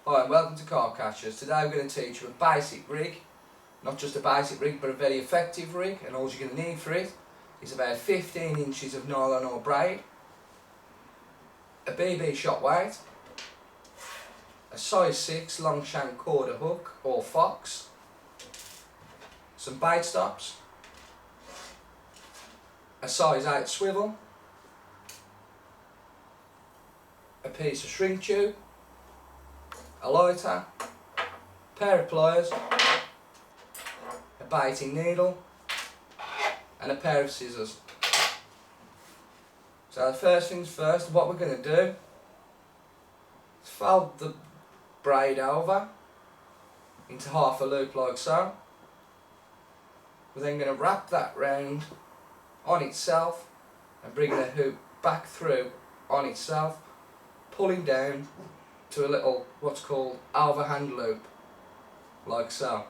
Hi and welcome to Carp Catchers. Today I'm going to teach you a basic rig, not just a basic rig but a very effective rig, and all you're going to need for it is about 15 inches of nylon or braid, a BB shot weight, a size 6 long shank quarter hook or fox, some bait stops, a size 8 swivel, a piece of shrink tube, a lighter, a pair of pliers, a baiting needle and a pair of scissors. So the first things first, what we're going to do is fold the braid over into half a loop like so. We're then going to wrap that round on itself and bring the hoop back through on itself, pulling down to a little what's called overhand loop like so.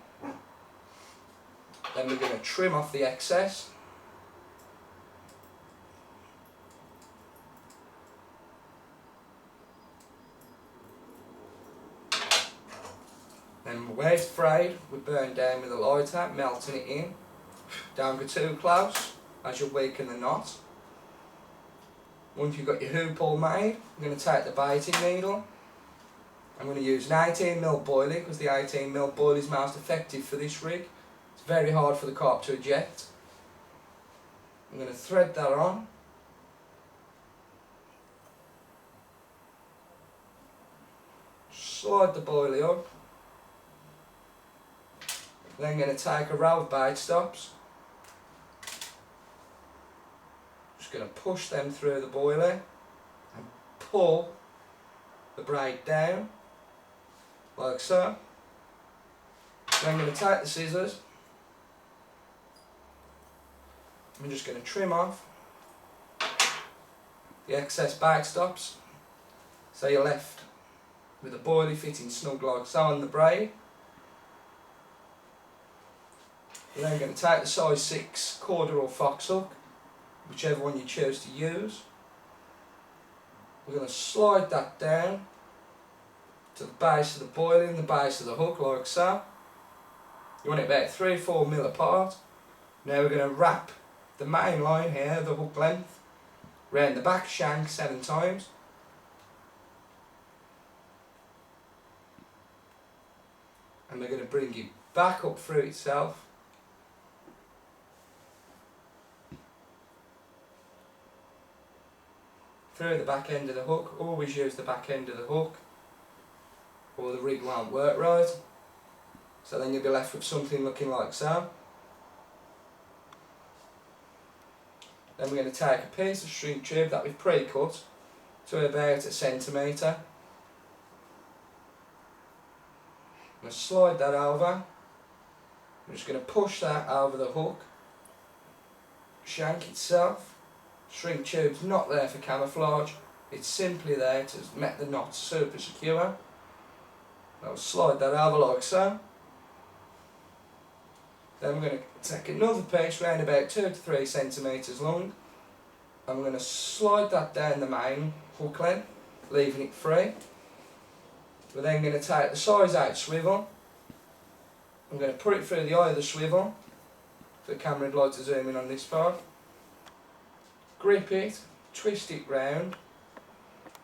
Then we're going to trim off the excess. Then where it's frayed, we burn down with a lighter, melting it in. Don't go too close as you'll weaken the knot. Once you've got your hoop all made, I'm going to take the baiting needle. I'm going to use an 18mm boilie because the 18mm boilie is most effective for this rig. It's very hard for the carp to eject. I'm going to thread that on. Slide the boilie up. Then I'm going to take a row of bait stops. Just going to push them through the boilie and pull the braid down like so. Then I'm going to take the scissors. I'm just going to trim off the excess bait stops so you're left with the boilie fitting snug like so on the braid. We're then going to take the size 6 quarter or fox hook, whichever one you choose to use. We're going to slide that down to the base of the boilie and the base of the hook like so. You want it about 3-4 mil apart. Now we're going to wrap the main line here, the hook length, round the back shank 7 times. And we're going to bring it back up through itself. Through the back end of the hook. Always use the back end of the hook or the rig won't work right. So then you'll be left with something looking like so. Then we're going to take a piece of shrink tube that we've pre-cut to about 1 centimetre. I'm going to slide that over. I'm just going to push that over the hook. Shank itself. Shrink tube's not there for camouflage, it's simply there to make the knot super secure. I'll slide that over like so. Then we're going to take another piece around about 2 to 3 centimetres long. I'm going to slide that down the main hook length, leaving it free. We're then going to take the size 8 swivel. I'm going to put it through the eye of the swivel. So the camera would like to zoom in on this part. Grip it, twist it round,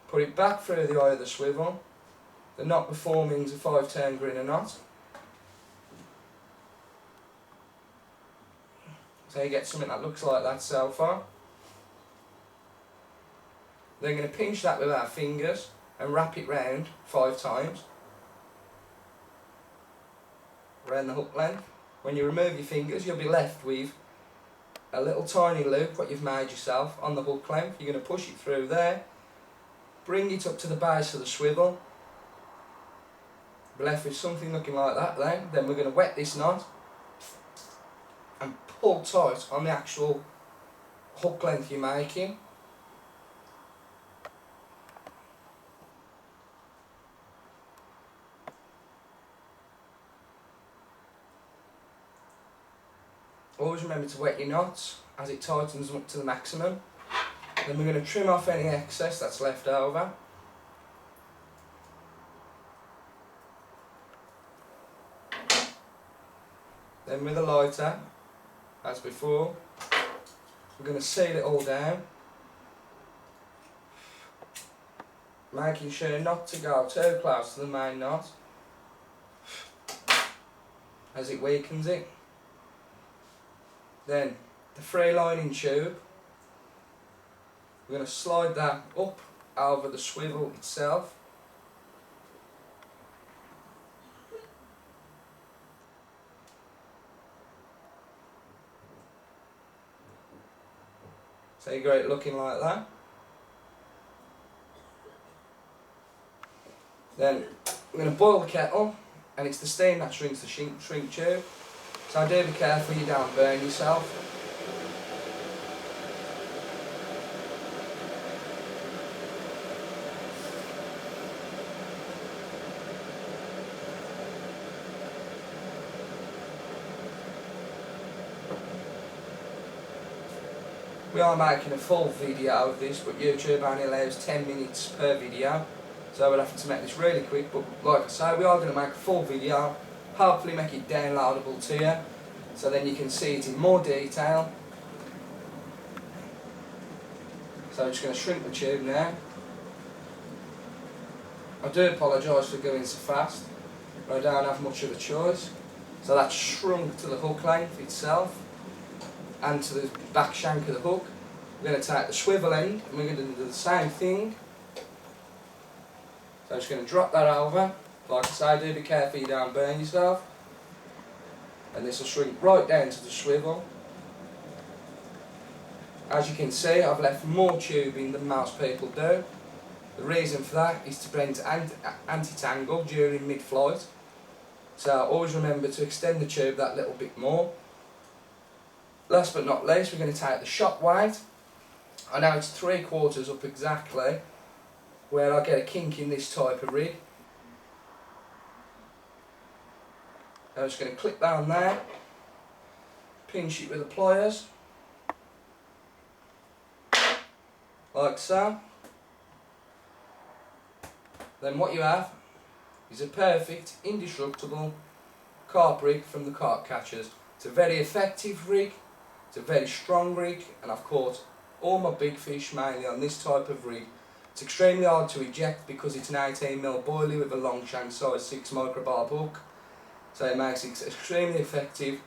put it back through the eye of the swivel. The knot we're forming is a 5-turn grinner knot. So you get something that looks like that so far. Then going to pinch that with our fingers and wrap it round 5 times around the hook length. When you remove your fingers, you'll be left with a little tiny loop what you've made yourself on the hook length. You're going to push it through there, bring it up to the base of the swivel. We're left with something looking like that then we're going to wet this knot and pull tight on the actual hook length you're making. Always remember to wet your knots as it tightens up to the maximum. Then we're going to trim off any excess that's left over. Then with a lighter, as before, we're going to seal it all down, making sure not to go too close to the main knot as it weakens it. Then the free lining tube, we're going to slide that up over the swivel itself. So you got it looking like that. Then we're going to boil the kettle, and it's the steam that shrinks the shrink tube. So do be careful you don't burn yourself. We are making a full video of this, but YouTube only allows 10 minutes per video, so we're having to make this really quick. But like I say, we are going to make a full video, hopefully make it downloadable to you, so then you can see it in more detail. So I'm just going to shrink the tube now. I do apologise for going so fast, but I don't have much of a choice. So that's shrunk to the hook length itself, and to the back shank of the hook. We're going to take the swivel end and we're going to do the same thing. So I'm just going to drop that over. Like I say, do be careful you don't burn yourself. And this will shrink right down to the swivel. As you can see, I've left more tubing than most people do. The reason for that is to prevent anti-tangle during mid-flight. So always remember to extend the tube that little bit more. Last but not least, we're going to take the shot weight. I know it's 3/4 up exactly where I get a kink in this type of rig. I'm just going to clip that on there, pinch it with the pliers, like so. Then what you have is a perfect, indestructible carp rig from the carp catchers. It's a very effective rig. It's a very strong rig, and I've caught all my big fish mainly on this type of rig. It's extremely hard to eject because it's an 18mm boilie with a long shank size 6 microbarb hook, so it makes it extremely effective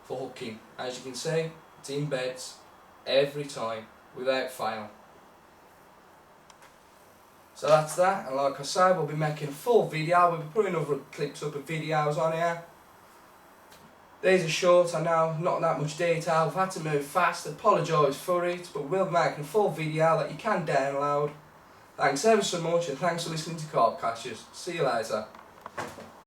for hooking. As you can see, it's in beds every time without fail. So that's that, and like I said, we'll be making a full video. We'll be putting other clips up of videos on here. These are short, I know, not that much detail. I've had to move fast, apologise for it, but we'll be making a full video that you can download. Thanks ever so much, and thanks for listening to Carp Catchers. See you later.